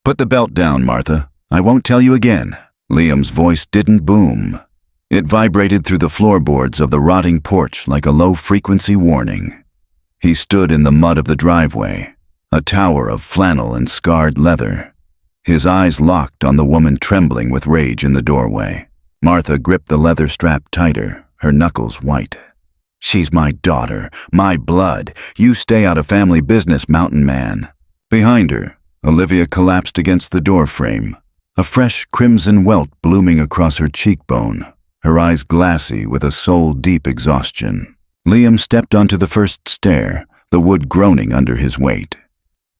"Put the belt down, Martha. I won't tell you again." Liam's voice didn't boom. It vibrated through the floorboards of the rotting porch like a low-frequency warning. He stood in the mud of the driveway, a tower of flannel and scarred leather. His eyes locked on the woman trembling with rage in the doorway. Martha gripped the leather strap tighter, her knuckles white. "She's my daughter, my blood. You stay out of family business, mountain man." Behind her, Olivia collapsed against the door frame, a fresh crimson welt blooming across her cheekbone, her eyes glassy with a soul-deep exhaustion. Liam stepped onto the first stair, the wood groaning under his weight.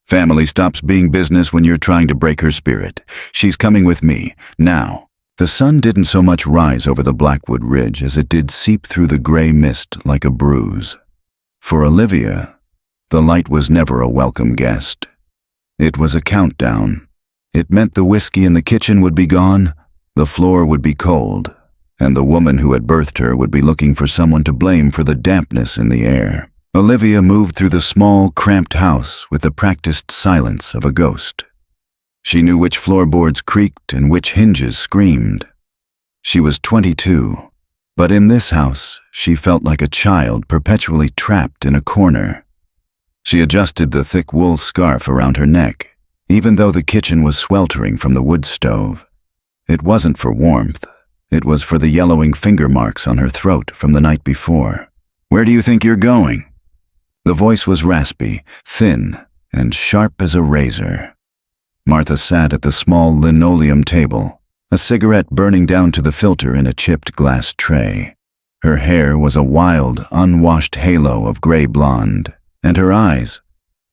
"Family stops being business when you're trying to break her spirit. She's coming with me, now." The sun didn't so much rise over the Blackwood Ridge as it did seep through the gray mist like a bruise. For Olivia, the light was never a welcome guest. It was a countdown. It meant the whiskey in the kitchen would be gone, the floor would be cold, and the woman who had birthed her would be looking for someone to blame for the dampness in the air. Olivia moved through the small, cramped house with the practiced silence of a ghost. She knew which floorboards creaked and which hinges screamed. She was 22, but in this house she felt like a child perpetually trapped in a corner. She adjusted the thick wool scarf around her neck, even though the kitchen was sweltering from the wood stove. It wasn't for warmth. It was for the yellowing finger marks on her throat from the night before. "Where do you think you're going?" The voice was raspy, thin, and sharp as a razor. Martha sat at the small linoleum table, a cigarette burning down to the filter in a chipped glass tray. Her hair was a wild, unwashed halo of gray blonde, and her eyes,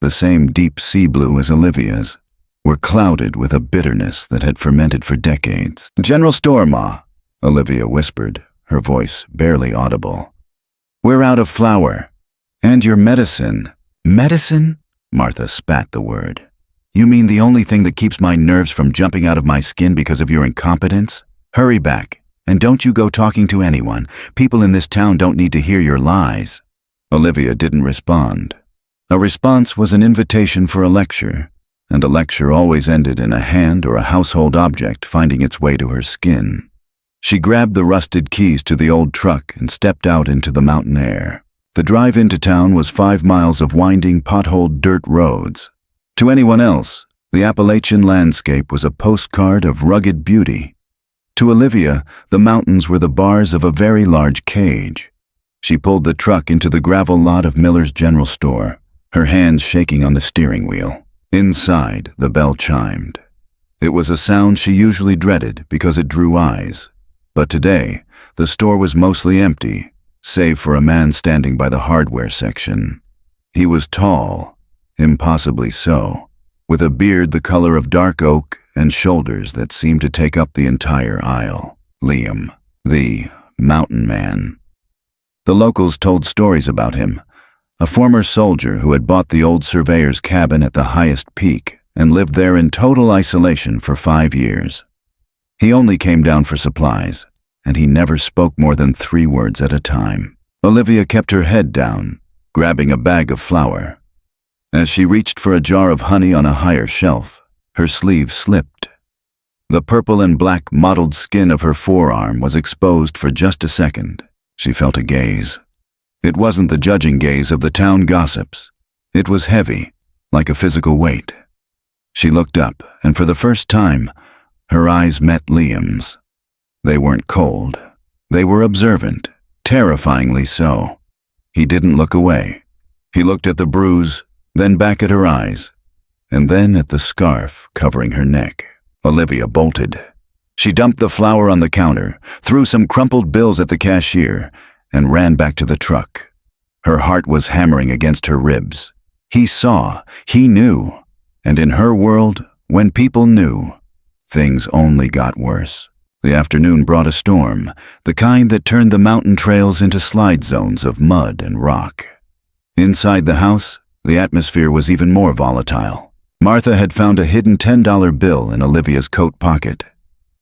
the same deep sea blue as Olivia's, were clouded with a bitterness that had fermented for decades. "General store, Ma," Olivia whispered, her voice barely audible. "We're out of flour. And your medicine." "Medicine?" Martha spat the word. "You mean the only thing that keeps my nerves from jumping out of my skin because of your incompetence? Hurry back, and don't you go talking to anyone. People in this town don't need to hear your lies." Olivia didn't respond. A response was an invitation for a lecture, and a lecture always ended in a hand or a household object finding its way to her skin. She grabbed the rusted keys to the old truck and stepped out into the mountain air. The drive into town was 5 miles of winding, potholed dirt roads. To anyone else, the Appalachian landscape was a postcard of rugged beauty. To Olivia, the mountains were the bars of a very large cage. She pulled the truck into the gravel lot of Miller's General Store, her hands shaking on the steering wheel. Inside, the bell chimed. It was a sound she usually dreaded because it drew eyes. But today, the store was mostly empty, save for a man standing by the hardware section. He was tall, impossibly so, with a beard the color of dark oak and shoulders that seemed to take up the entire aisle. Liam, the mountain man. The locals told stories about him, a former soldier who had bought the old surveyor's cabin at the highest peak and lived there in total isolation for 5 years. He only came down for supplies, and he never spoke more than 3 words at a time. Olivia kept her head down, grabbing a bag of flour. As she reached for a jar of honey on a higher shelf, her sleeve slipped. The purple and black mottled skin of her forearm was exposed for just a second. She felt a gaze. It wasn't the judging gaze of the town gossips. It was heavy, like a physical weight. She looked up, and for the first time, her eyes met Liam's. They weren't cold. They were observant, terrifyingly so. He didn't look away. He looked at the bruise, then back at her eyes, and then at the scarf covering her neck. Olivia bolted. She dumped the flour on the counter, threw some crumpled bills at the cashier, and ran back to the truck. Her heart was hammering against her ribs. He saw, he knew, and in her world, when people knew, things only got worse. The afternoon brought a storm, the kind that turned the mountain trails into slide zones of mud and rock. Inside the house, the atmosphere was even more volatile. Martha had found a hidden $10 bill in Olivia's coat pocket.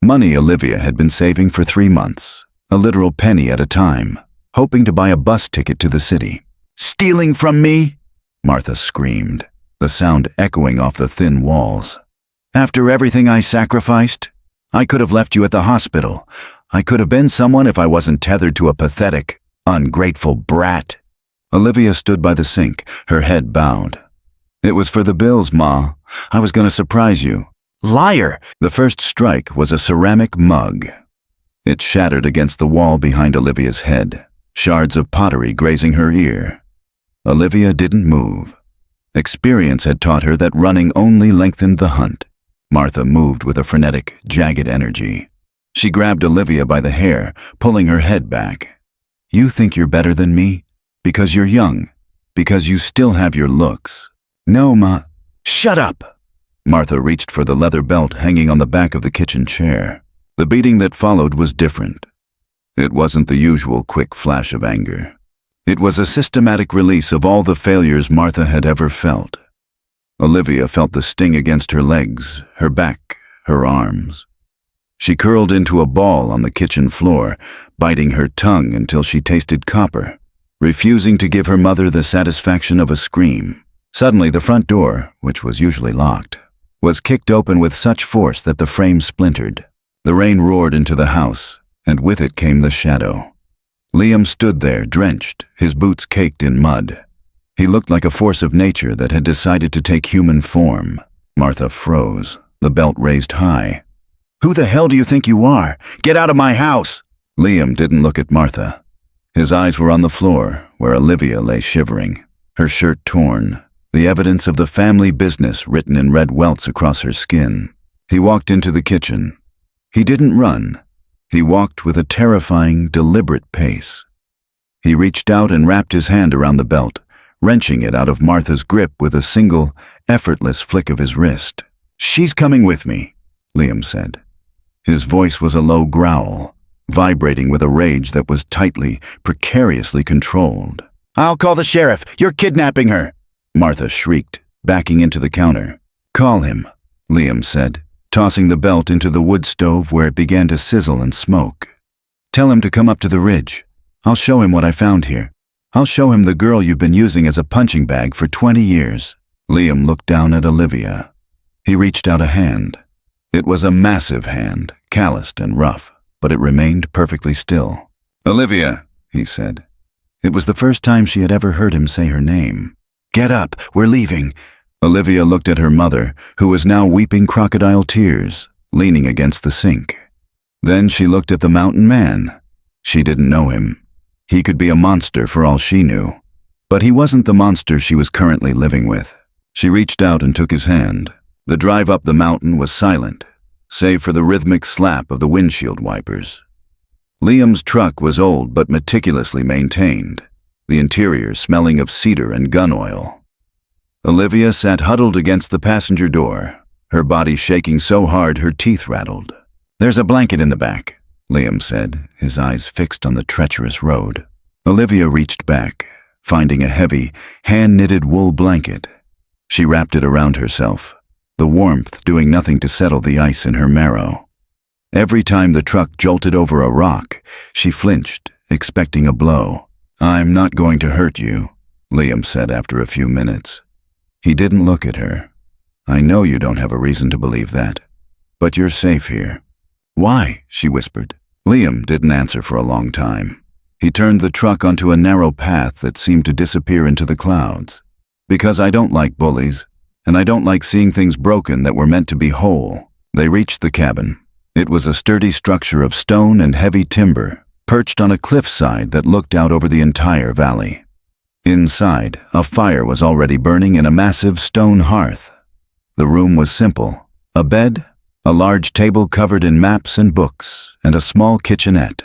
Money Olivia had been saving for 3 months, a literal penny at a time, hoping to buy a bus ticket to the city. "Stealing from me?" Martha screamed, the sound echoing off the thin walls. After everything I sacrificed? I could have left you at the hospital. I could have been someone if I wasn't tethered to a pathetic, ungrateful brat. Olivia stood by the sink, her head bowed. It was for the bills, Ma. I was going to surprise you. Liar! The first strike was a ceramic mug. It shattered against the wall behind Olivia's head, shards of pottery grazing her ear. Olivia didn't move. Experience had taught her that running only lengthened the hunt. Martha moved with a frenetic, jagged energy. She grabbed Olivia by the hair, pulling her head back. You think you're better than me? Because you're young. Because you still have your looks. No, Ma. Shut up! Martha reached for the leather belt hanging on the back of the kitchen chair. The beating that followed was different. It wasn't the usual quick flash of anger. It was a systematic release of all the failures Martha had ever felt. Olivia felt the sting against her legs, her back, her arms. She curled into a ball on the kitchen floor, biting her tongue until she tasted copper, refusing to give her mother the satisfaction of a scream. Suddenly, the front door, which was usually locked, was kicked open with such force that the frame splintered. The rain roared into the house, and with it came the shadow. Liam stood there, drenched, his boots caked in mud. He looked like a force of nature that had decided to take human form. Martha froze, the belt raised high. Who the hell do you think you are? Get out of my house! Liam didn't look at Martha. His eyes were on the floor, where Olivia lay shivering, her shirt torn, the evidence of the family business written in red welts across her skin. He walked into the kitchen. He didn't run. He walked with a terrifying, deliberate pace. He reached out and wrapped his hand around the belt, wrenching it out of Martha's grip with a single, effortless flick of his wrist. She's coming with me, Liam said. His voice was a low growl, vibrating with a rage that was tightly, precariously controlled. I'll call the sheriff! You're kidnapping her! Martha shrieked, backing into the counter. Call him, Liam said, tossing the belt into the wood stove where it began to sizzle and smoke. Tell him to come up to the ridge. I'll show him what I found here. I'll show him the girl you've been using as a punching bag for 20 years. Liam looked down at Olivia. He reached out a hand. It was a massive hand, calloused and rough, but it remained perfectly still. Olivia, he said. It was the first time she had ever heard him say her name. Get up, we're leaving. Olivia looked at her mother, who was now weeping crocodile tears, leaning against the sink. Then she looked at the mountain man. She didn't know him. He could be a monster for all she knew. But he wasn't the monster she was currently living with. She reached out and took his hand. The drive up the mountain was silent, save for the rhythmic slap of the windshield wipers. Liam's truck was old but meticulously maintained, the interior smelling of cedar and gun oil. Olivia sat huddled against the passenger door, her body shaking so hard her teeth rattled. There's a blanket in the back, Liam said, his eyes fixed on the treacherous road. Olivia reached back, finding a heavy, hand-knitted wool blanket. She wrapped it around herself, the warmth doing nothing to settle the ice in her marrow. Every time the truck jolted over a rock, she flinched, expecting a blow. I'm not going to hurt you, Liam said after a few minutes. He didn't look at her. I know you don't have a reason to believe that, but you're safe here. Why? She whispered. Liam didn't answer for a long time. He turned the truck onto a narrow path that seemed to disappear into the clouds. Because I don't like bullies, and I don't like seeing things broken that were meant to be whole. They reached the cabin. It was a sturdy structure of stone and heavy timber, perched on a cliffside that looked out over the entire valley. Inside, a fire was already burning in a massive stone hearth. The room was simple: a bed, a large table covered in maps and books, and a small kitchenette.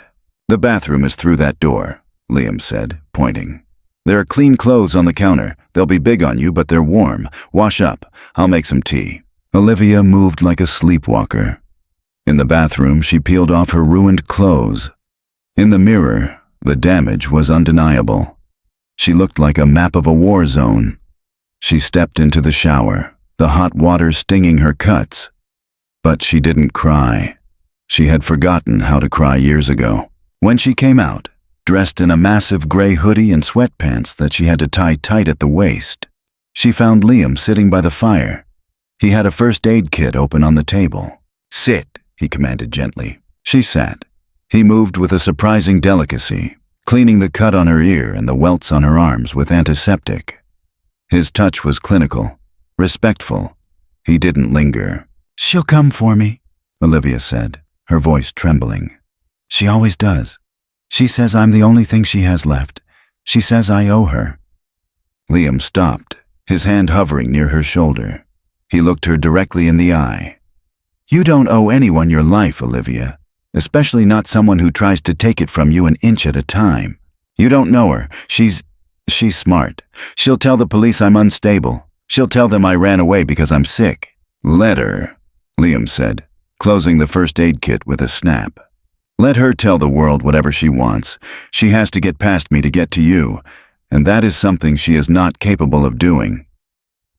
The bathroom is through that door, Liam said, pointing. There are clean clothes on the counter. They'll be big on you, but they're warm. Wash up. I'll make some tea. Olivia moved like a sleepwalker. In the bathroom, she peeled off her ruined clothes. In the mirror, the damage was undeniable. She looked like a map of a war zone. She stepped into the shower, the hot water stinging her cuts. But she didn't cry. She had forgotten how to cry years ago. When she came out, dressed in a massive gray hoodie and sweatpants that she had to tie tight at the waist, she found Liam sitting by the fire. He had a first aid kit open on the table. "Sit," he commanded gently. She sat. He moved with a surprising delicacy, cleaning the cut on her ear and the welts on her arms with antiseptic. His touch was clinical, respectful. He didn't linger. "She'll come for me," Olivia said, her voice trembling. "She always does. She says I'm the only thing she has left. She says I owe her." Liam stopped, his hand hovering near her shoulder. He looked her directly in the eye. "You don't owe anyone your life, Olivia, especially not someone who tries to take it from you an inch at a time. You don't know her. She's smart. She'll tell the police I'm unstable. She'll tell them I ran away because I'm sick." "Let her," Liam said, closing the first aid kit with a snap. "Let her tell the world whatever she wants. She has to get past me to get to you, and that is something she is not capable of doing."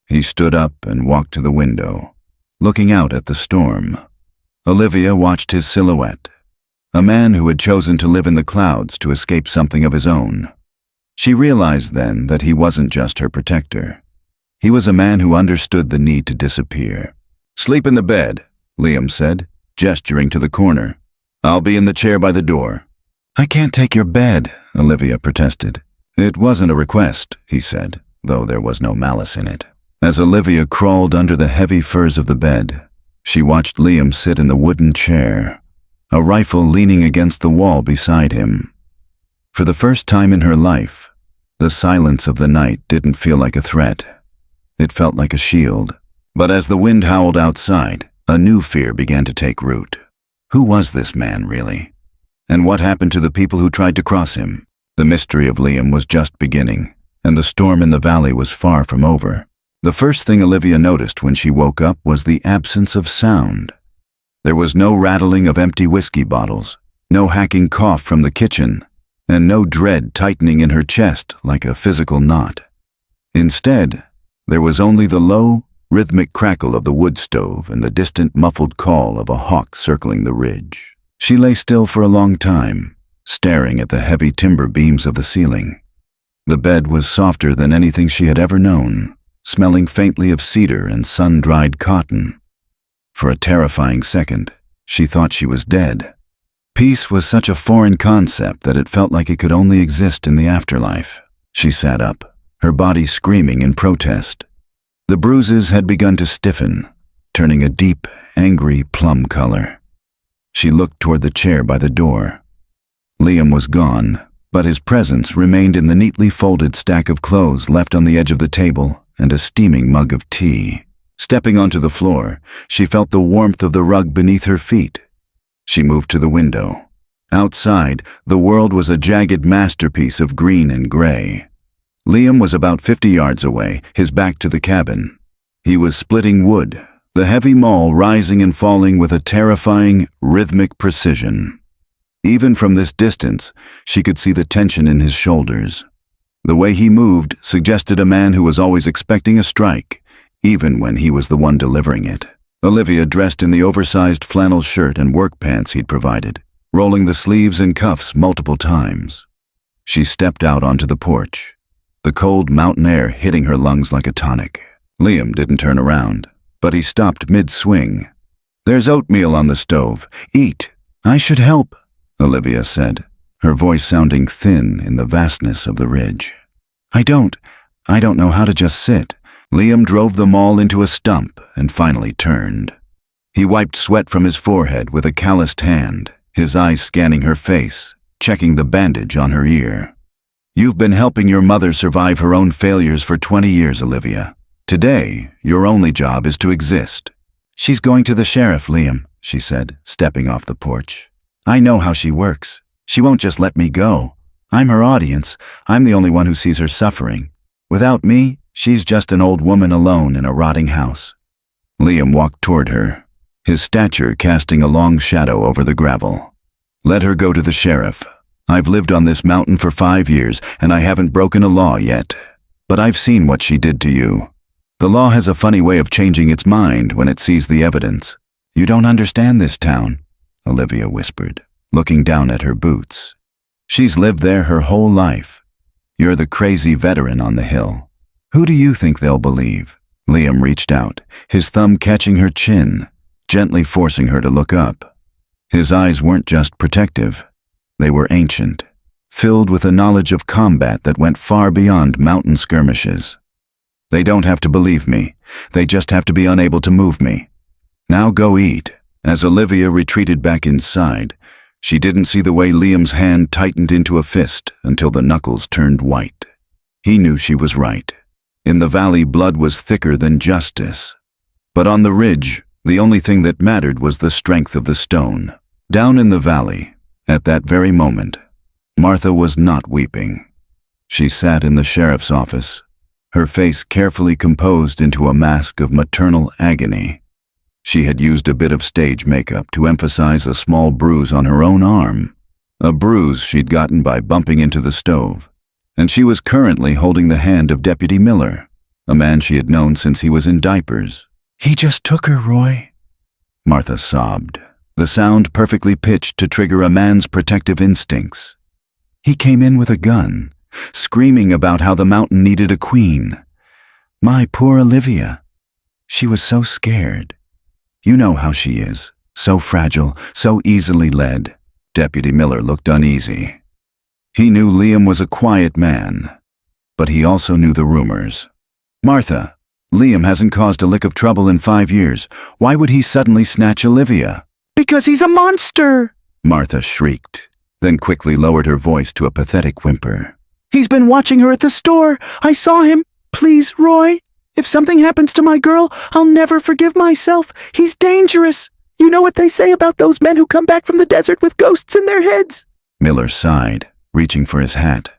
He stood up and walked to the window, looking out at the storm. Olivia watched his silhouette, a man who had chosen to live in the clouds to escape something of his own. She realized then that he wasn't just her protector. He was a man who understood the need to disappear. "Sleep in the bed," Liam said, gesturing to the corner. "I'll be in the chair by the door." "I can't take your bed," Olivia protested. "It wasn't a request," he said, though there was no malice in it. As Olivia crawled under the heavy furs of the bed, she watched Liam sit in the wooden chair, a rifle leaning against the wall beside him. For the first time in her life, the silence of the night didn't feel like a threat. It felt like a shield. But as the wind howled outside, a new fear began to take root. Who was this man, really? And what happened to the people who tried to cross him? The mystery of Liam was just beginning, and the storm in the valley was far from over. The first thing Olivia noticed when she woke up was the absence of sound. There was no rattling of empty whiskey bottles, no hacking cough from the kitchen, and no dread tightening in her chest like a physical knot. Instead, there was only the low, rhythmic crackle of the wood stove and the distant muffled call of a hawk circling the ridge. She lay still for a long time, staring at the heavy timber beams of the ceiling. The bed was softer than anything she had ever known, smelling faintly of cedar and sun-dried cotton. For a terrifying second, she thought she was dead. Peace was such a foreign concept that it felt like it could only exist in the afterlife. She sat up, her body screaming in protest. The bruises had begun to stiffen, turning a deep, angry plum color. She looked toward the chair by the door. Liam was gone, but his presence remained in the neatly folded stack of clothes left on the edge of the table and a steaming mug of tea. Stepping onto the floor, she felt the warmth of the rug beneath her feet. She moved to the window. Outside, the world was a jagged masterpiece of green and gray. Liam was about 50 yards away, his back to the cabin. He was splitting wood, the heavy maul rising and falling with a terrifying, rhythmic precision. Even from this distance, she could see the tension in his shoulders. The way he moved suggested a man who was always expecting a strike, even when he was the one delivering it. Olivia dressed in the oversized flannel shirt and work pants he'd provided, rolling the sleeves and cuffs multiple times. She stepped out onto the porch, the cold mountain air hitting her lungs like a tonic. Liam didn't turn around, but he stopped mid-swing. "There's oatmeal on the stove. Eat." "I should help," Olivia said, her voice sounding thin in the vastness of the ridge. I don't know how to just sit." Liam drove the maul into a stump and finally turned. He wiped sweat from his forehead with a calloused hand, his eyes scanning her face, checking the bandage on her ear. "You've been helping your mother survive her own failures for 20 years, Olivia. Today, your only job is to exist." "She's going to the sheriff, Liam," she said, stepping off the porch. "I know how she works. She won't just let me go. I'm her audience. I'm the only one who sees her suffering. Without me, she's just an old woman alone in a rotting house." Liam walked toward her, his stature casting a long shadow over the gravel. "Let her go to the sheriff. I've lived on this mountain for 5 years, and I haven't broken a law yet. But I've seen what she did to you. The law has a funny way of changing its mind when it sees the evidence." "You don't understand this town," Olivia whispered, looking down at her boots. "She's lived there her whole life. You're the crazy veteran on the hill. Who do you think they'll believe? Liam reached out, his thumb catching her chin, gently forcing her to look up. His eyes weren't just protective. They were ancient, filled with a knowledge of combat that went far beyond mountain skirmishes. They don't have to believe me. They just have to be unable to move me. Now go eat. As Olivia retreated back inside, she didn't see the way Liam's hand tightened into a fist until the knuckles turned white. He knew she was right. In the valley, blood was thicker than justice. But on the ridge, the only thing that mattered was the strength of the stone. Down in the valley, at that very moment, Martha was not weeping. She sat in the sheriff's office, her face carefully composed into a mask of maternal agony. She had used a bit of stage makeup to emphasize a small bruise on her own arm, a bruise she'd gotten by bumping into the stove, and she was currently holding the hand of Deputy Miller, a man she had known since he was in diapers. "He just took her, Roy," Martha sobbed, the sound perfectly pitched to trigger a man's protective instincts. "He came in with a gun, screaming about how the mountain needed a queen. My poor Olivia. She was so scared. You know how she is, so fragile, so easily led." Deputy Miller looked uneasy. He knew Liam was a quiet man, but he also knew the rumors. "Martha, Liam hasn't caused a lick of trouble in 5 years. Why would he suddenly snatch Olivia?" "Because he's a monster!" Martha shrieked, then quickly lowered her voice to a pathetic whimper. "He's been watching her at the store. I saw him. Please, Roy. If something happens to my girl, I'll never forgive myself. He's dangerous. You know what they say about those men who come back from the desert with ghosts in their heads." Miller sighed, reaching for his hat.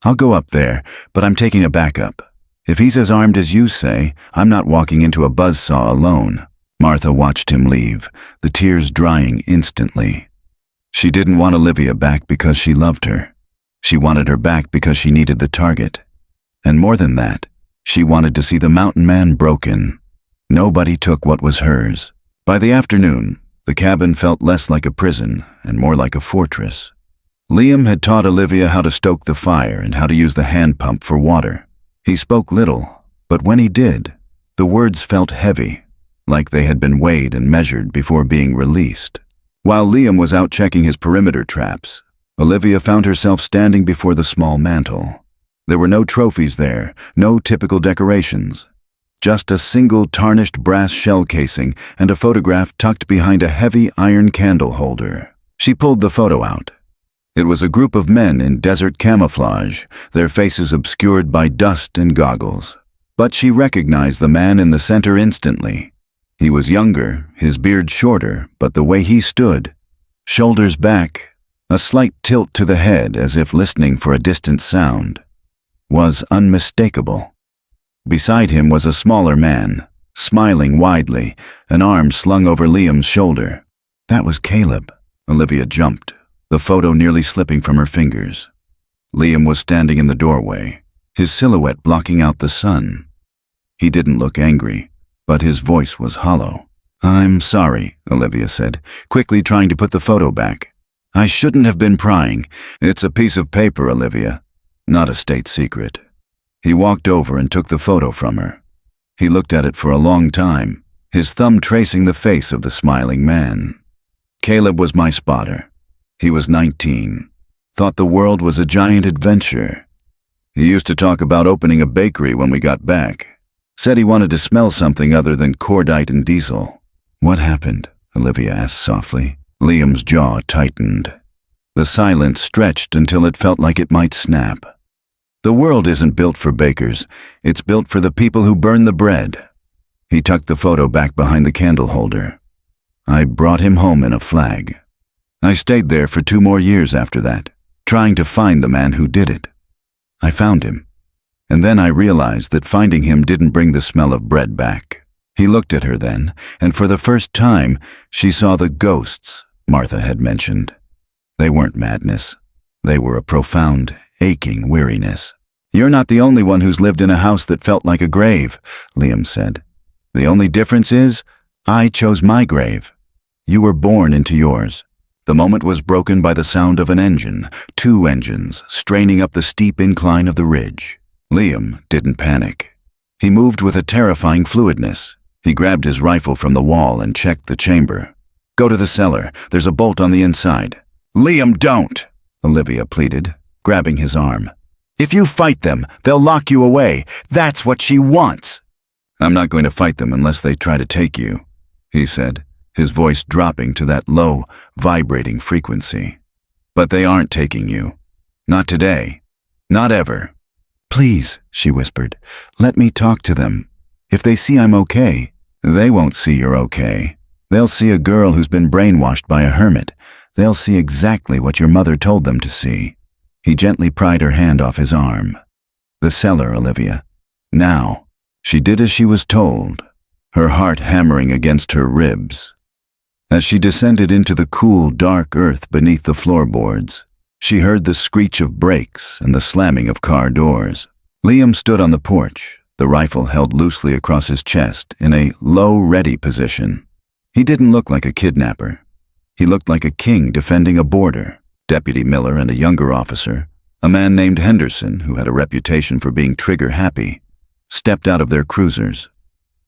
"I'll go up there, but I'm taking a backup. If he's as armed as you say, I'm not walking into a buzzsaw alone." Martha watched him leave, the tears drying instantly. She didn't want Olivia back because she loved her. She wanted her back because she needed the target. And more than that, she wanted to see the mountain man broken. Nobody took what was hers. By the afternoon, the cabin felt less like a prison and more like a fortress. Liam had taught Olivia how to stoke the fire and how to use the hand pump for water. He spoke little, but when he did, the words felt heavy, like they had been weighed and measured before being released. While Liam was out checking his perimeter traps, Olivia found herself standing before the small mantel. There were no trophies there, no typical decorations. Just a single tarnished brass shell casing and a photograph tucked behind a heavy iron candle holder. She pulled the photo out. It was a group of men in desert camouflage, their faces obscured by dust and goggles. But she recognized the man in the center instantly. He was younger, his beard shorter, but the way he stood, shoulders back, a slight tilt to the head as if listening for a distant sound, was unmistakable. Beside him was a smaller man, smiling widely, an arm slung over Liam's shoulder. That was Caleb. Olivia jumped, the photo nearly slipping from her fingers. Liam was standing in the doorway, his silhouette blocking out the sun. He didn't look angry, but his voice was hollow. "I'm sorry," Olivia said, quickly trying to put the photo back. "I shouldn't have been prying. It's a piece of paper, Olivia, not a state secret." He walked over and took the photo from her. He looked at it for a long time, his thumb tracing the face of the smiling man. Caleb was my spotter. He was 19, thought the world was a giant adventure. He used to talk about opening a bakery when we got back. Said he wanted to smell something other than cordite and diesel. "What happened?" Olivia asked softly. Liam's jaw tightened. The silence stretched until it felt like it might snap. "The world isn't built for bakers. It's built for the people who burn the bread." He tucked the photo back behind the candle holder. "I brought him home in a flag. I stayed there for 2 more years after that, trying to find the man who did it. I found him. And then I realized that finding him didn't bring the smell of bread back." He looked at her then, and for the first time, she saw the ghosts Martha had mentioned. They weren't madness. They were a profound, aching weariness. "You're not the only one who's lived in a house that felt like a grave," Liam said. "The only difference is, I chose my grave. You were born into yours." The moment was broken by the sound of an engine, 2 engines, straining up the steep incline of the ridge. Liam didn't panic. He moved with a terrifying fluidness. He grabbed his rifle from the wall and checked the chamber. "Go to the cellar. There's a bolt on the inside." "Liam, don't!" Olivia pleaded, grabbing his arm. "If you fight them, they'll lock you away. That's what she wants." "I'm not going to fight them unless they try to take you," he said, his voice dropping to that low, vibrating frequency. "But they aren't taking you. Not today. Not ever." "Please," she whispered, "let me talk to them. If they see I'm okay." "They won't see you're okay. They'll see a girl who's been brainwashed by a hermit. They'll see exactly what your mother told them to see." He gently pried her hand off his arm. "The cellar, Olivia. Now." She did as she was told, her heart hammering against her ribs. As she descended into the cool, dark earth beneath the floorboards, she heard the screech of brakes and the slamming of car doors. Liam stood on the porch, the rifle held loosely across his chest in a low, ready position. He didn't look like a kidnapper. He looked like a king defending a border. Deputy Miller and a younger officer, a man named Henderson, who had a reputation for being trigger-happy, stepped out of their cruisers.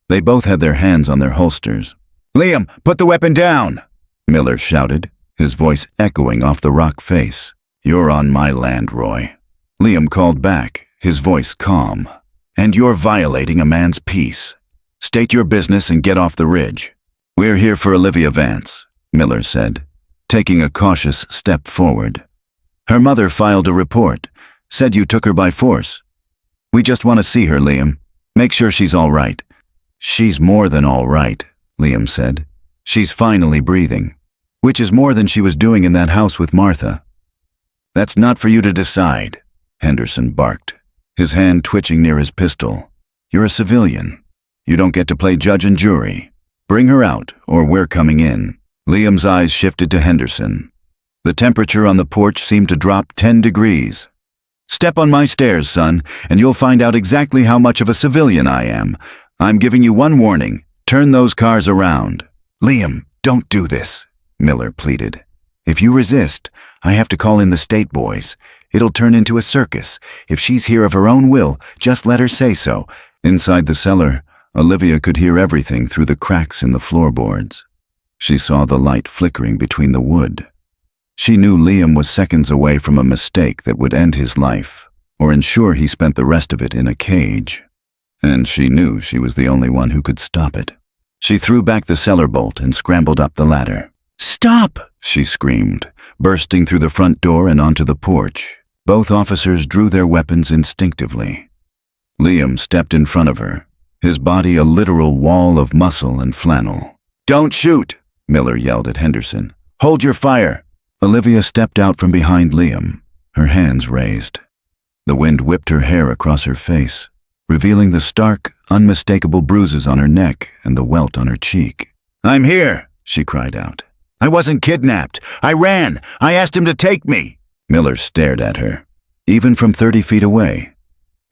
They both had their hands on their holsters. "Liam, put the weapon down!" Miller shouted, his voice echoing off the rock face. "You're on my land, Roy." Liam called back, his voice calm. "And you're violating a man's peace. State your business and get off the ridge." "We're here for Olivia Vance," Miller said, taking a cautious step forward. "Her mother filed a report, said you took her by force. We just want to see her, Liam. Make sure she's all right." "She's more than all right," Liam said. "She's finally breathing, which is more than she was doing in that house with Martha." "That's not for you to decide," Henderson barked, his hand twitching near his pistol. "You're a civilian. You don't get to play judge and jury. Bring her out, or we're coming in." Liam's eyes shifted to Henderson. The temperature on the porch seemed to drop 10 degrees. "Step on my stairs, son, and you'll find out exactly how much of a civilian I am. I'm giving you one warning. Turn those cars around." "Liam, don't do this," Miller pleaded. "If you resist, I have to call in the state boys. It'll turn into a circus. If she's here of her own will, just let her say so." Inside the cellar, Olivia could hear everything through the cracks in the floorboards. She saw the light flickering between the wood. She knew Liam was seconds away from a mistake that would end his life, or ensure he spent the rest of it in a cage. And she knew she was the only one who could stop it. She threw back the cellar bolt and scrambled up the ladder. "Stop!" she screamed, bursting through the front door and onto the porch. Both officers drew their weapons instinctively. Liam stepped in front of her, his body a literal wall of muscle and flannel. "Don't shoot!" Miller yelled at Henderson. "Hold your fire!" Olivia stepped out from behind Liam, her hands raised. The wind whipped her hair across her face, revealing the stark, unmistakable bruises on her neck and the welt on her cheek. "I'm here!" she cried out. "I wasn't kidnapped! I ran! I asked him to take me!" Miller stared at her, even from 30 feet away.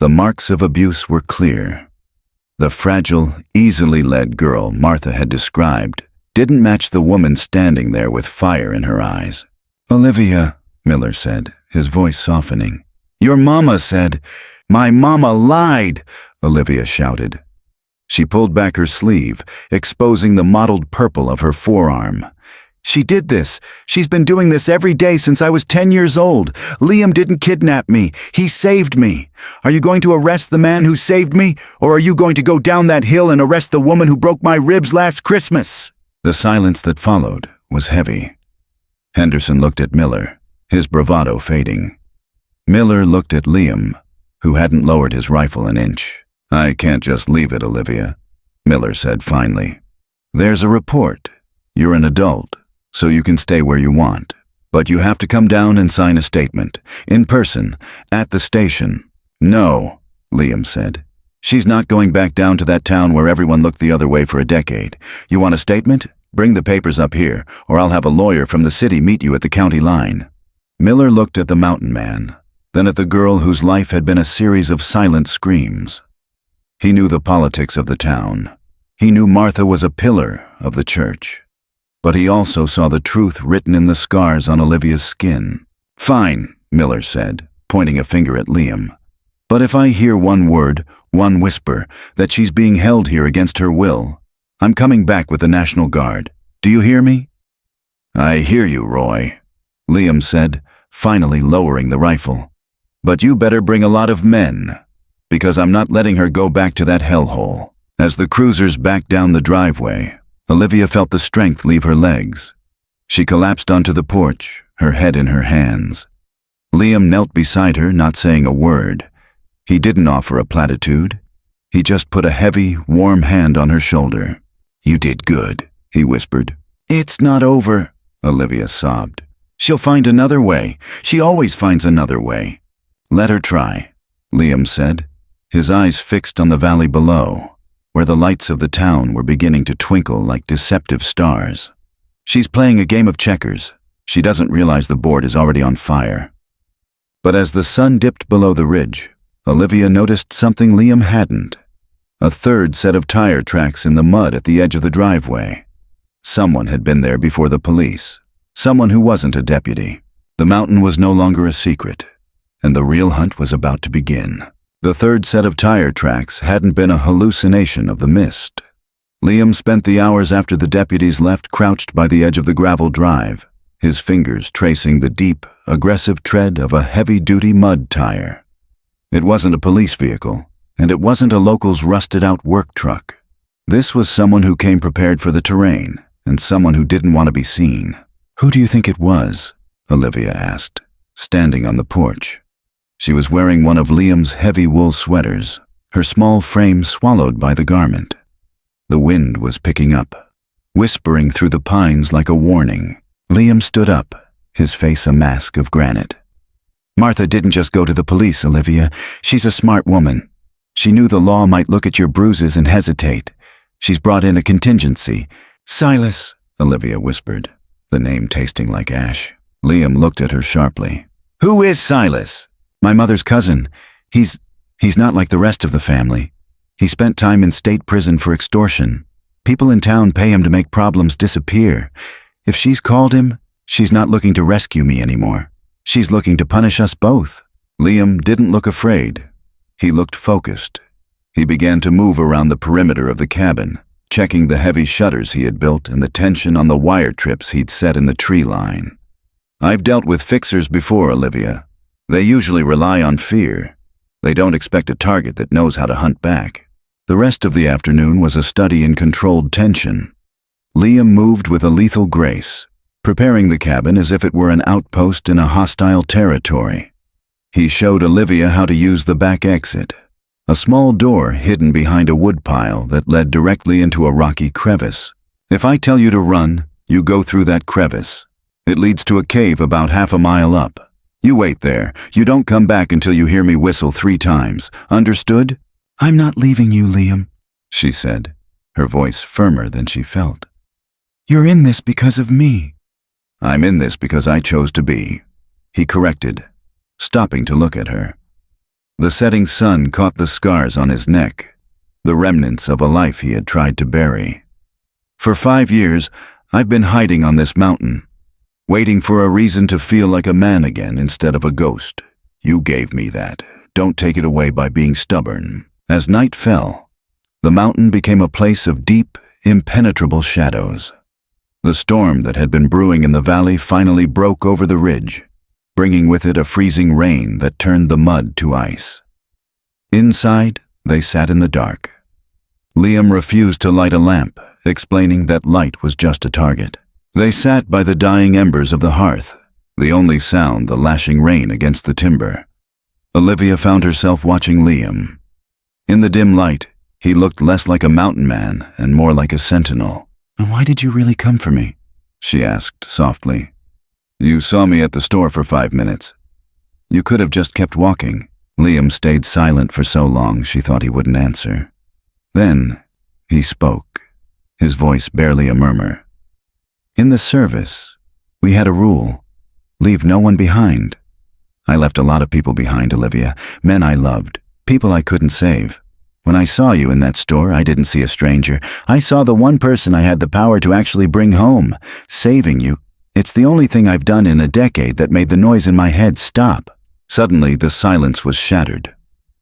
The marks of abuse were clear. The fragile, easily led girl Martha had described didn't match the woman standing there with fire in her eyes. "Olivia," Miller said, his voice softening. "Your mama said—" "My mama lied!" Olivia shouted. She pulled back her sleeve, exposing the mottled purple of her forearm. "She did this. She's been doing this every day since I was 10 years old. Liam didn't kidnap me. He saved me. Are you going to arrest the man who saved me, or are you going to go down that hill and arrest the woman who broke my ribs last Christmas?" The silence that followed was heavy. Henderson looked at Miller, his bravado fading. Miller looked at Liam, who hadn't lowered his rifle an inch. "I can't just leave it, Olivia," Miller said finally. "There's a report. You're an adult, so you can stay where you want. But you have to come down and sign a statement, in person, at the station." "No," Liam said. "She's not going back down to that town where everyone looked the other way for a decade. You want a statement? Bring the papers up here, or I'll have a lawyer from the city meet you at the county line." Miller looked at the mountain man, then at the girl whose life had been a series of silent screams. He knew the politics of the town. He knew Martha was a pillar of the church. But he also saw the truth written in the scars on Olivia's skin. "Fine," Miller said, pointing a finger at Liam. But if I hear one word, one whisper, that she's being held here against her will, I'm coming back with the National Guard. Do you hear me?" "I hear you, Roy," Liam said, finally lowering the rifle. "But you better bring a lot of men, because I'm not letting her go back to that hellhole." As the cruisers backed down the driveway, Olivia felt the strength leave her legs. She collapsed onto the porch, her head in her hands. Liam knelt beside her, not saying a word. He didn't offer a platitude. He just put a heavy, warm hand on her shoulder. "You did good," he whispered. "It's not over," Olivia sobbed. "She'll find another way. She always finds another way." "Let her try," Liam said, his eyes fixed on the valley below, where the lights of the town were beginning to twinkle like deceptive stars. "She's playing a game of checkers. She doesn't realize the board is already on fire." But as the sun dipped below the ridge, Olivia noticed something Liam hadn't. A third set of tire tracks in the mud at the edge of the driveway. Someone had been there before the police. Someone who wasn't a deputy. The mountain was no longer a secret, and the real hunt was about to begin. The third set of tire tracks hadn't been a hallucination of the mist. Liam spent the hours after the deputies left crouched by the edge of the gravel drive, his fingers tracing the deep, aggressive tread of a heavy-duty mud tire. It wasn't a police vehicle, and it wasn't a local's rusted-out work truck. This was someone who came prepared for the terrain, and someone who didn't want to be seen. "Who do you think it was?" Olivia asked, standing on the porch. She was wearing one of Liam's heavy wool sweaters, her small frame swallowed by the garment. The wind was picking up, whispering through the pines like a warning. Liam stood up, his face a mask of granite. "Martha didn't just go to the police, Olivia. She's a smart woman. She knew the law might look at your bruises and hesitate. She's brought in a contingency." "Silas," Olivia whispered, the name tasting like ash. Liam looked at her sharply. "Who is Silas?" "My mother's cousin. He's not like the rest of the family. He spent time in state prison for extortion. People in town pay him to make problems disappear. If she's called him, she's not looking to rescue me anymore. She's looking to punish us both." Liam didn't look afraid. He looked focused. He began to move around the perimeter of the cabin, checking the heavy shutters he had built and the tension on the wire trips he'd set in the tree line. "I've dealt with fixers before, Olivia. They usually rely on fear. They don't expect a target that knows how to hunt back." The rest of the afternoon was a study in controlled tension. Liam moved with a lethal grace, preparing the cabin as if it were an outpost in a hostile territory. He showed Olivia how to use the back exit, a small door hidden behind a woodpile that led directly into a rocky crevice. "If I tell you to run, you go through that crevice. It leads to a cave about half a mile up. You wait there. You don't come back until you hear me whistle 3 times. Understood?" "I'm not leaving you, Liam," she said, her voice firmer than she felt. "You're in this because of me." "I'm in this because I chose to be," he corrected, stopping to look at her. The setting sun caught the scars on his neck, the remnants of a life he had tried to bury. "For 5 years, I've been hiding on this mountain, waiting for a reason to feel like a man again instead of a ghost. You gave me that. Don't take it away by being stubborn." As night fell, the mountain became a place of deep, impenetrable shadows. The storm that had been brewing in the valley finally broke over the ridge, bringing with it a freezing rain that turned the mud to ice. Inside, they sat in the dark. Liam refused to light a lamp, explaining that light was just a target. They sat by the dying embers of the hearth, the only sound the lashing rain against the timber. Olivia found herself watching Liam. In the dim light, he looked less like a mountain man and more like a sentinel. "And why did you really come for me?" she asked softly. "You saw me at the store for 5 minutes. You could have just kept walking." Liam stayed silent for so long she thought he wouldn't answer. Then he spoke, his voice barely a murmur. "In the service, we had a rule: leave no one behind. I left a lot of people behind, Olivia, men I loved, people I couldn't save. When I saw you in that store, I didn't see a stranger. I saw the one person I had the power to actually bring home. Saving you, it's the only thing I've done in a decade that made the noise in my head stop." Suddenly, the silence was shattered.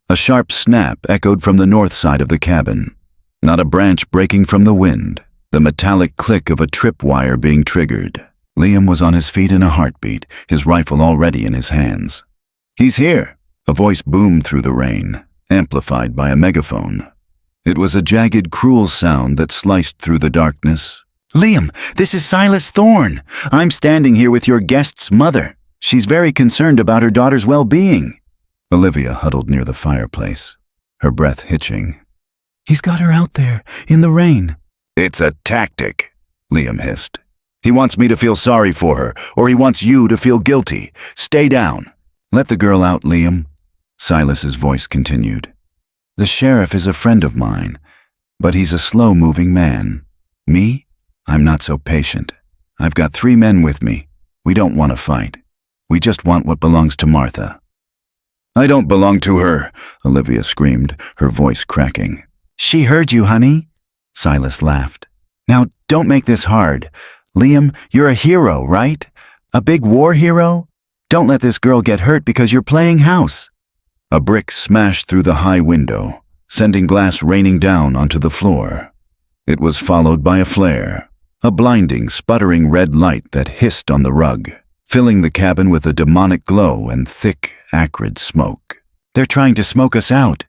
A sharp snap echoed from the north side of the cabin. Not a branch breaking from the wind. The metallic click of a tripwire being triggered. Liam was on his feet in a heartbeat, his rifle already in his hands. "He's here!" A voice boomed through the rain, amplified by a megaphone. It was a jagged, cruel sound that sliced through the darkness. "Liam, this is Silas Thorne. I'm standing here with your guest's mother. She's very concerned about her daughter's well-being." Olivia huddled near the fireplace, her breath hitching. "He's got her out there, in the rain." "It's a tactic," Liam hissed. "He wants me to feel sorry for her, or he wants you to feel guilty. Stay down." "Let the girl out, Liam," Silas's voice continued. "The sheriff is a friend of mine, but he's a slow-moving man. Me? I'm not so patient. I've got 3 men with me. We don't want to fight. We just want what belongs to Martha." "I don't belong to her," Olivia screamed, her voice cracking. "She heard you, honey," Silas laughed. "Now, don't make this hard. Liam, you're a hero, right? A big war hero? Don't let this girl get hurt because you're playing house." A brick smashed through the high window, sending glass raining down onto the floor. It was followed by a flare, a blinding, sputtering red light that hissed on the rug, filling the cabin with a demonic glow and thick, acrid smoke. "They're trying to smoke us out,"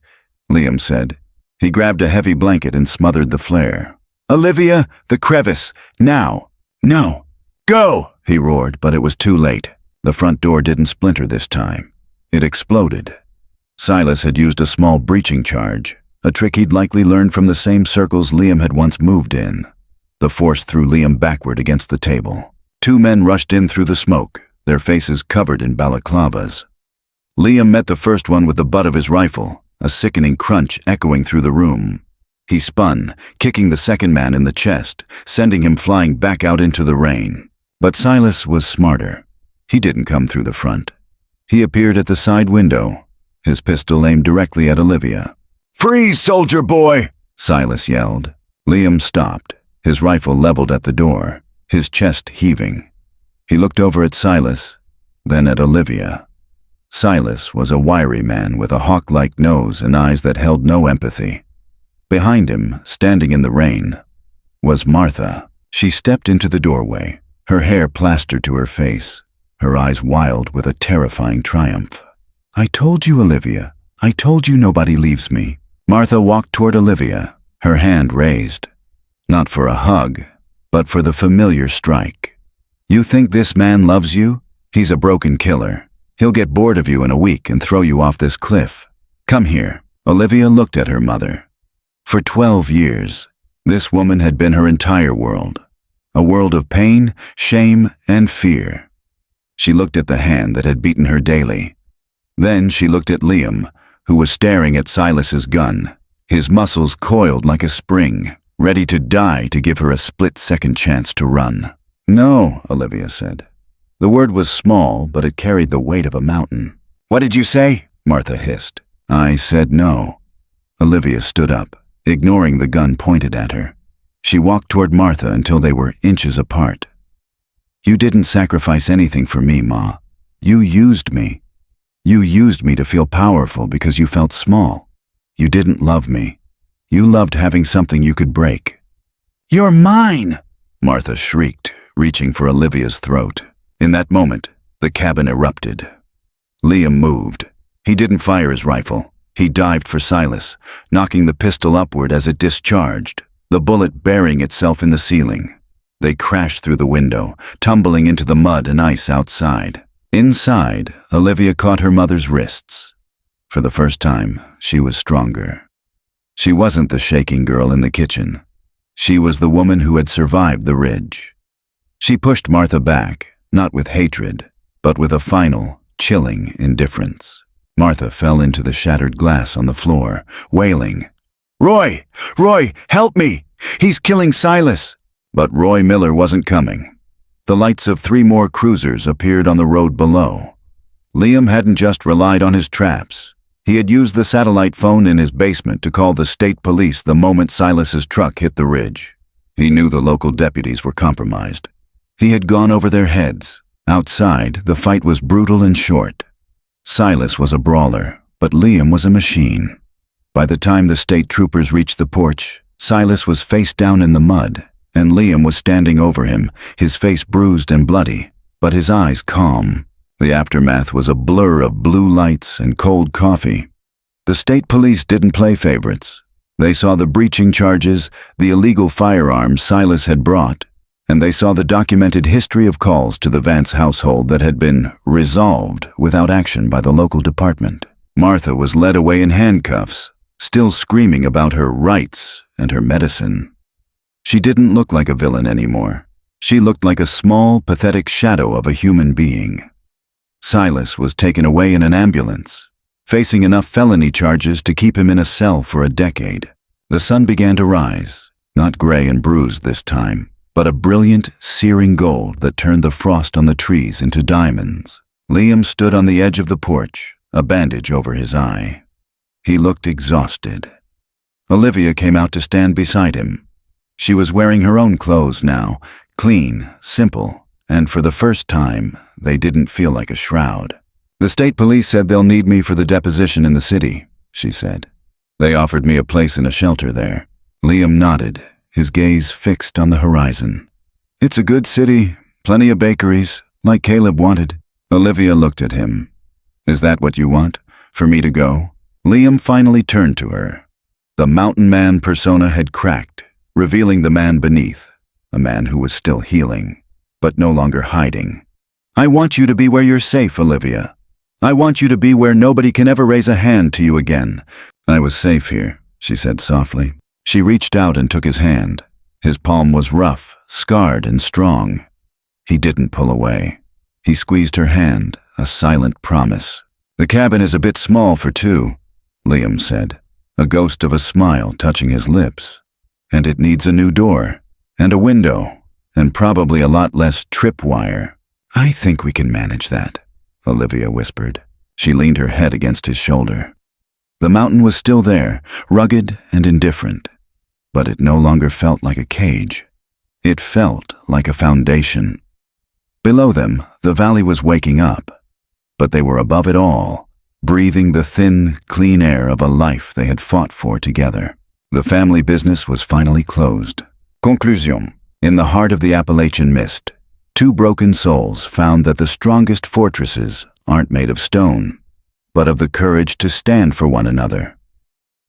Liam said. He grabbed a heavy blanket and smothered the flare. "Olivia, the crevice, now! No! Go!" he roared, but it was too late. The front door didn't splinter this time. It exploded. Silas had used a small breaching charge, a trick he'd likely learned from the same circles Liam had once moved in. The force threw Liam backward against the table. 2 men rushed in through the smoke, their faces covered in balaclavas. Liam met the first one with the butt of his rifle, a sickening crunch echoing through the room. He spun, kicking the second man in the chest, sending him flying back out into the rain. But Silas was smarter. He didn't come through the front. He appeared at the side window, his pistol aimed directly at Olivia. "Freeze, soldier boy!" Silas yelled. Liam stopped, his rifle leveled at the door, his chest heaving. He looked over at Silas, then at Olivia. Silas was a wiry man with a hawk-like nose and eyes that held no empathy. Behind him, standing in the rain, was Martha. She stepped into the doorway, her hair plastered to her face, her eyes wild with a terrifying triumph. "I told you, Olivia. I told you nobody leaves me." Martha walked toward Olivia, her hand raised. Not for a hug, but for the familiar strike. "You think this man loves you? He's a broken killer. He'll get bored of you in a week and throw you off this cliff. Come here." Olivia looked at her mother. For 12 years, this woman had been her entire world. A world of pain, shame, and fear. She looked at the hand that had beaten her daily. Then she looked at Liam, who was staring at Silas's gun, his muscles coiled like a spring, ready to die to give her a split-second chance to run. "No," Olivia said. The word was small, but it carried the weight of a mountain. "What did you say?" Martha hissed. "I said no." Olivia stood up, ignoring the gun pointed at her. She walked toward Martha until they were inches apart. "You didn't sacrifice anything for me, Ma. You used me. You used me to feel powerful because you felt small. You didn't love me. You loved having something you could break." "You're mine!" Martha shrieked, reaching for Olivia's throat. In that moment, the cabin erupted. Liam moved. He didn't fire his rifle. He dived for Silas, knocking the pistol upward as it discharged, the bullet burying itself in the ceiling. They crashed through the window, tumbling into the mud and ice outside. Inside, Olivia caught her mother's wrists. For the first time, she was stronger. She wasn't the shaking girl in the kitchen. She was the woman who had survived the ridge. She pushed Martha back, not with hatred, but with a final, chilling indifference. Martha fell into the shattered glass on the floor, wailing, "Roy! Roy, help me! He's killing Silas!" But Roy Miller wasn't coming. The lights of 3 more cruisers appeared on the road below. Liam hadn't just relied on his traps. He had used the satellite phone in his basement to call the state police the moment Silas's truck hit the ridge. He knew the local deputies were compromised. He had gone over their heads. Outside, the fight was brutal and short. Silas was a brawler, but Liam was a machine. By the time the state troopers reached the porch, Silas was face down in the mud, and Liam was standing over him, his face bruised and bloody, but his eyes calm. The aftermath was a blur of blue lights and cold coffee. The state police didn't play favorites. They saw the breaching charges, the illegal firearms Silas had brought, and they saw the documented history of calls to the Vance household that had been resolved without action by the local department. Martha was led away in handcuffs, still screaming about her rights and her medicine. She didn't look like a villain anymore. She looked like a small, pathetic shadow of a human being. Silas was taken away in an ambulance, facing enough felony charges to keep him in a cell for a decade. The sun began to rise, not gray and bruised this time, but a brilliant, searing gold that turned the frost on the trees into diamonds. Liam stood on the edge of the porch, a bandage over his eye. He looked exhausted. Olivia came out to stand beside him. She was wearing her own clothes now, clean, simple, and for the first time, they didn't feel like a shroud. "The state police said they'll need me for the deposition in the city," she said. "They offered me a place in a shelter there." Liam nodded, his gaze fixed on the horizon. "It's a good city, plenty of bakeries, like Caleb wanted." Olivia looked at him. "Is that what you want? For me to go?" Liam finally turned to her. The mountain man persona had cracked, revealing the man beneath, a man who was still healing, but no longer hiding. "I want you to be where you're safe, Olivia. I want you to be where nobody can ever raise a hand to you again." "I was safe here," she said softly. She reached out and took his hand. His palm was rough, scarred, and strong. He didn't pull away. He squeezed her hand, a silent promise. "The cabin is a bit small for two," Liam said, a ghost of a smile touching his lips. "And it needs a new door, and a window, and probably a lot less tripwire." "I think we can manage that," Olivia whispered. She leaned her head against his shoulder. The mountain was still there, rugged and indifferent, but it no longer felt like a cage. It felt like a foundation. Below them, the valley was waking up, but they were above it all, breathing the thin, clean air of a life they had fought for together. The family business was finally closed. Conclusion. In the heart of the Appalachian mist, two broken souls found that the strongest fortresses aren't made of stone, but of the courage to stand for one another.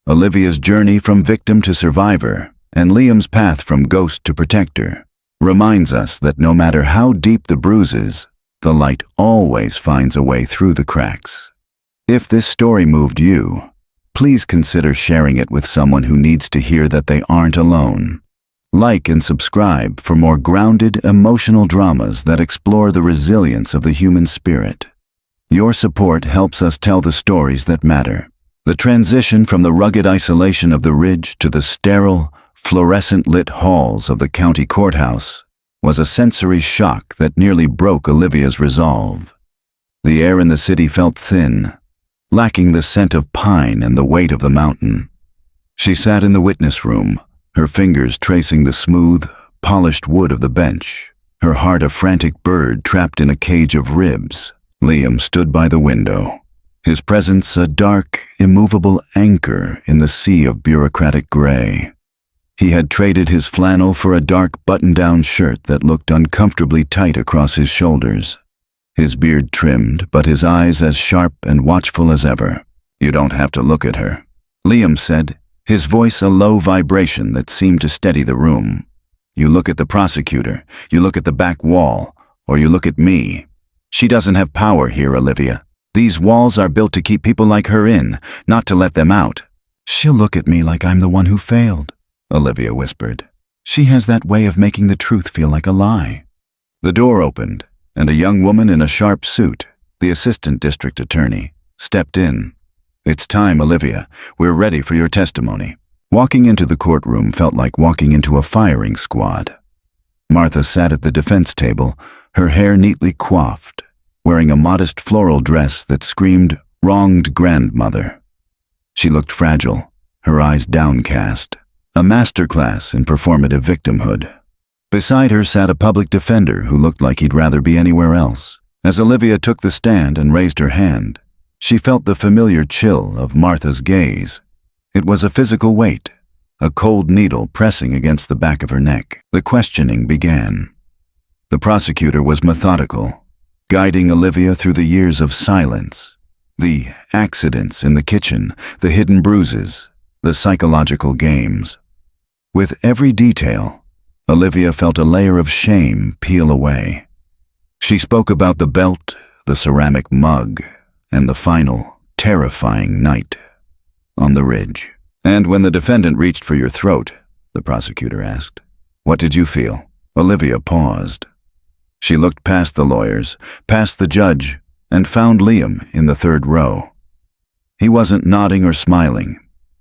Olivia's journey from victim to survivor, and Liam's path from ghost to protector, reminds us that no matter how deep the bruises, the light always finds a way through the cracks. If this story moved you, please consider sharing it with someone who needs to hear that they aren't alone. Like and subscribe for more grounded, emotional dramas that explore the resilience of the human spirit. Your support helps us tell the stories that matter. The transition from the rugged isolation of the ridge to the sterile, fluorescent-lit halls of the county courthouse was a sensory shock that nearly broke Olivia's resolve. The air in the city felt thin, lacking the scent of pine and the weight of the mountain. She sat in the witness room, her fingers tracing the smooth, polished wood of the bench, her heart a frantic bird trapped in a cage of ribs. Liam stood by the window, his presence a dark, immovable anchor in the sea of bureaucratic gray. He had traded his flannel for a dark button-down shirt that looked uncomfortably tight across his shoulders. His beard trimmed, but his eyes as sharp and watchful as ever. "You don't have to look at her," Liam said, his voice a low vibration that seemed to steady the room. "You look at the prosecutor, you look at the back wall, or you look at me. She doesn't have power here, Olivia. These walls are built to keep people like her in, not to let them out." "She'll look at me like I'm the one who failed," Olivia whispered. "She has that way of making the truth feel like a lie." The door opened, and a young woman in a sharp suit, the assistant district attorney, stepped in. "It's time, Olivia. We're ready for your testimony." Walking into the courtroom felt like walking into a firing squad. Martha sat at the defense table, her hair neatly coiffed, wearing a modest floral dress that screamed, "Wronged grandmother." She looked fragile, her eyes downcast, a masterclass in performative victimhood. Beside her sat a public defender who looked like he'd rather be anywhere else. As Olivia took the stand and raised her hand, She felt the familiar chill of Martha's gaze. It was a physical weight, a cold needle pressing against the back of her neck. The questioning began. The prosecutor was methodical, guiding Olivia through the years of silence, the accidents in the kitchen, the hidden bruises, the psychological games. With every detail, Olivia felt a layer of shame peel away. She spoke about the belt, the ceramic mug, and the final, terrifying night on the ridge. "And when the defendant reached for your throat," the prosecutor asked, "what did you feel?" Olivia paused. She looked past the lawyers, past the judge, and found Liam in the third row. He wasn't nodding or smiling.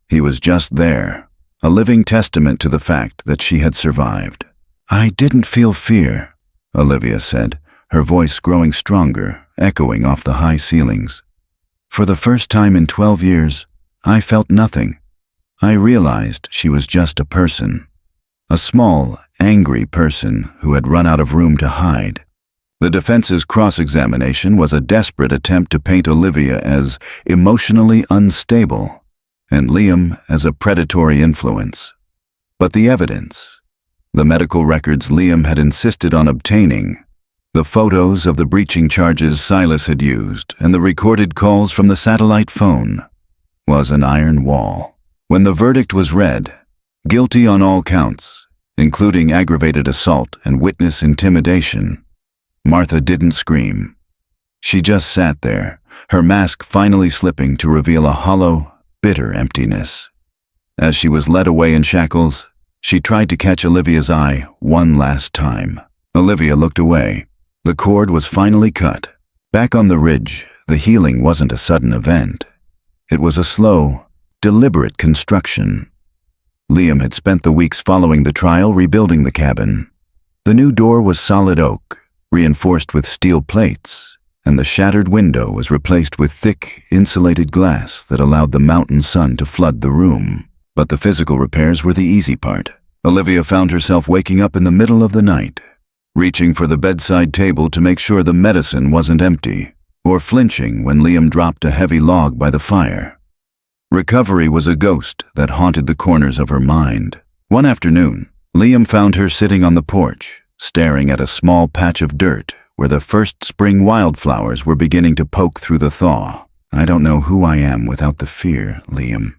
He was just there, a living testament to the fact that she had survived. "I didn't feel fear," Olivia said, her voice growing stronger, echoing off the high ceilings. "For the first time in 12 years, I felt nothing. I realized she was just a person. A small, angry person who had run out of room to hide." The defense's cross-examination was a desperate attempt to paint Olivia as emotionally unstable and Liam as a predatory influence. But the evidence, the medical records Liam had insisted on obtaining, the photos of the breaching charges Silas had used, and the recorded calls from the satellite phone, was an iron wall. When the verdict was read, guilty on all counts, including aggravated assault and witness intimidation, Martha didn't scream. She just sat there, her mask finally slipping to reveal a hollow, bitter emptiness. As she was led away in shackles, she tried to catch Olivia's eye one last time. Olivia looked away. The cord was finally cut. Back on the ridge, the healing wasn't a sudden event. It was a slow, deliberate construction. Liam had spent the weeks following the trial rebuilding the cabin. The new door was solid oak, reinforced with steel plates, and the shattered window was replaced with thick, insulated glass that allowed the mountain sun to flood the room. But the physical repairs were the easy part. Olivia found herself waking up in the middle of the night, reaching for the bedside table to make sure the medicine wasn't empty, or flinching when Liam dropped a heavy log by the fire. Recovery was a ghost that haunted the corners of her mind. One afternoon, Liam found her sitting on the porch, staring at a small patch of dirt where the first spring wildflowers were beginning to poke through the thaw. "I don't know who I am without the fear, Liam,"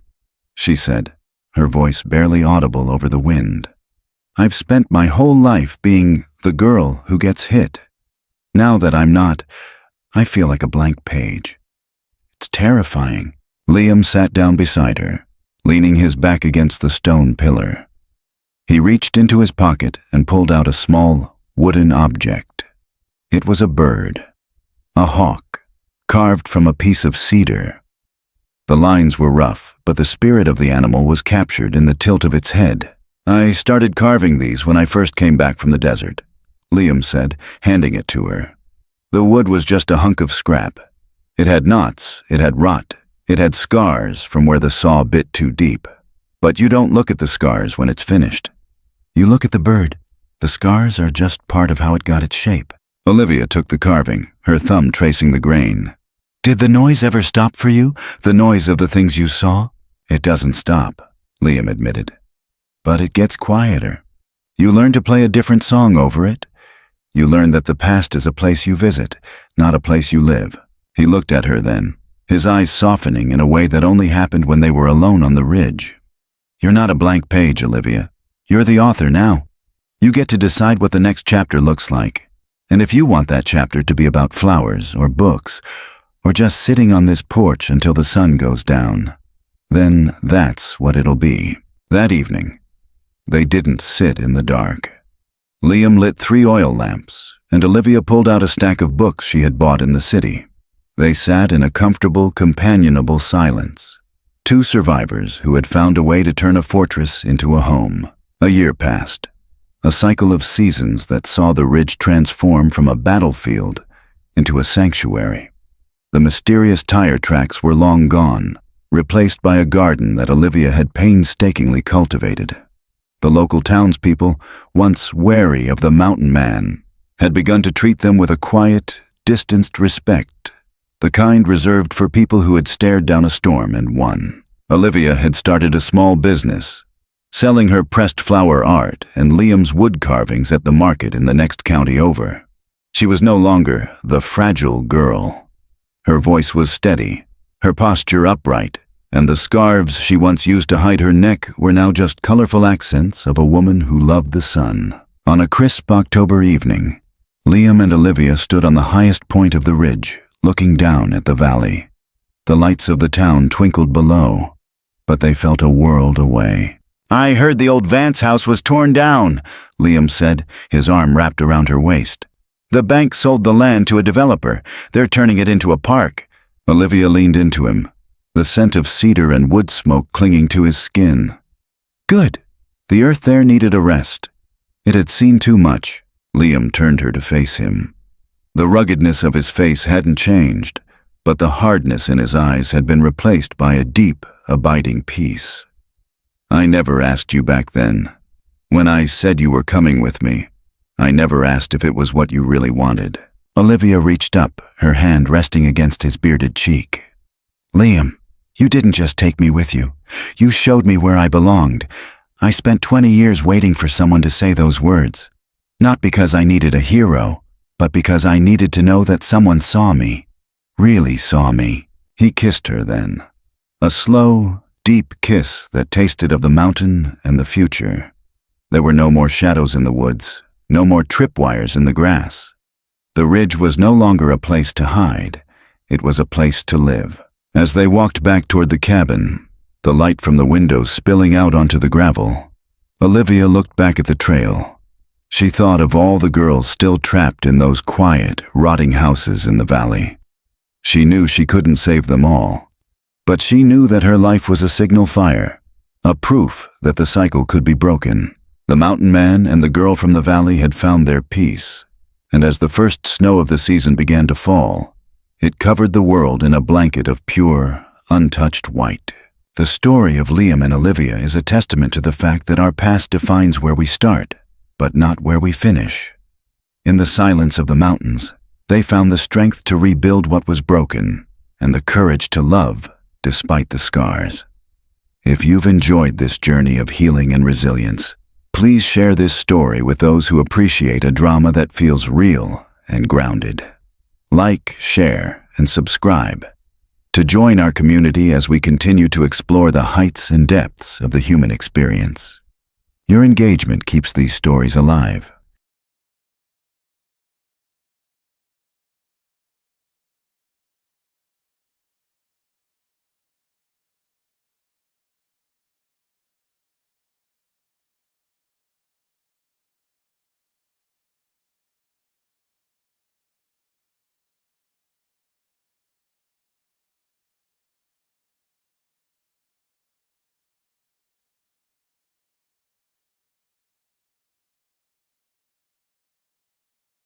she said, her voice barely audible over the wind. "I've spent my whole life being the girl who gets hit. Now that I'm not, I feel like a blank page. It's terrifying." Liam sat down beside her, leaning his back against the stone pillar. He reached into his pocket and pulled out a small, wooden object. It was a bird, a hawk, carved from a piece of cedar. The lines were rough, but the spirit of the animal was captured in the tilt of its head. "I started carving these when I first came back from the desert," Liam said, handing it to her. The wood was just a hunk of scrap. It had knots, it had rot, it had scars from where the saw bit too deep. But you don't look at the scars when it's finished. You look at the bird. The scars are just part of how it got its shape. Olivia took the carving, her thumb tracing the grain. "Did the noise ever stop for you? The noise of the things you saw?" "It doesn't stop," Liam admitted. "But it gets quieter. You learn to play a different song over it. You learn that the past is a place you visit, not a place you live." He looked at her then, his eyes softening in a way that only happened when they were alone on the ridge. "You're not a blank page, Olivia. You're the author now. You get to decide what the next chapter looks like. And if you want that chapter to be about flowers or books, or just sitting on this porch until the sun goes down, then that's what it'll be." That evening, they didn't sit in the dark. Liam lit 3 oil lamps, and Olivia pulled out a stack of books she had bought in the city. They sat in a comfortable, companionable silence. 2 survivors who had found a way to turn a fortress into a home. A year passed, a cycle of seasons that saw the ridge transform from a battlefield into a sanctuary. The mysterious tire tracks were long gone, replaced by a garden that Olivia had painstakingly cultivated. The local townspeople, once wary of the mountain man, had begun to treat them with a quiet, distanced respect the kind reserved for people who had stared down a storm and won. Olivia had started a small business, selling her pressed flower art and Liam's wood carvings at the market in the next county over. She was no longer the fragile girl. Her voice was steady, her posture upright, and the scarves she once used to hide her neck were now just colorful accents of a woman who loved the sun. On a crisp October evening, Liam and Olivia stood on the highest point of the ridge, looking down at the valley. The lights of the town twinkled below, but they felt a world away. "I heard the old Vance house was torn down," Liam said, his arm wrapped around her waist. "The bank sold the land to a developer. They're turning it into a park." Olivia leaned into him, the scent of cedar and wood smoke clinging to his skin. "Good." The earth there needed a rest. It had seen too much. Liam turned her to face him. The ruggedness of his face hadn't changed, but the hardness in his eyes had been replaced by a deep, abiding peace. "I never asked you back then. When I said you were coming with me, I never asked if it was what you really wanted." Olivia reached up, her hand resting against his bearded cheek. "Liam, you didn't just take me with you. You showed me where I belonged. I spent 20 years waiting for someone to say those words. Not because I needed a hero, but because I needed to know that someone saw me. Really saw me." He kissed her then. A slow, deep kiss that tasted of the mountain and the future. There were no more shadows in the woods, no more tripwires in the grass. The ridge was no longer a place to hide. It was a place to live. As they walked back toward the cabin, the light from the windows spilling out onto the gravel, Olivia looked back at the trail. She thought of all the girls still trapped in those quiet, rotting houses in the valley. She knew she couldn't save them all, but she knew that her life was a signal fire, a proof that the cycle could be broken. The mountain man and the girl from the valley had found their peace, and as the first snow of the season began to fall, it covered the world in a blanket of pure, untouched white. The story of Liam and Olivia is a testament to the fact that our past defines where we start, but not where we finish. In the silence of the mountains, they found the strength to rebuild what was broken and the courage to love despite the scars. If you've enjoyed this journey of healing and resilience, please share this story with those who appreciate a drama that feels real and grounded. Like, share, and subscribe to join our community as we continue to explore the heights and depths of the human experience. Your engagement keeps these stories alive.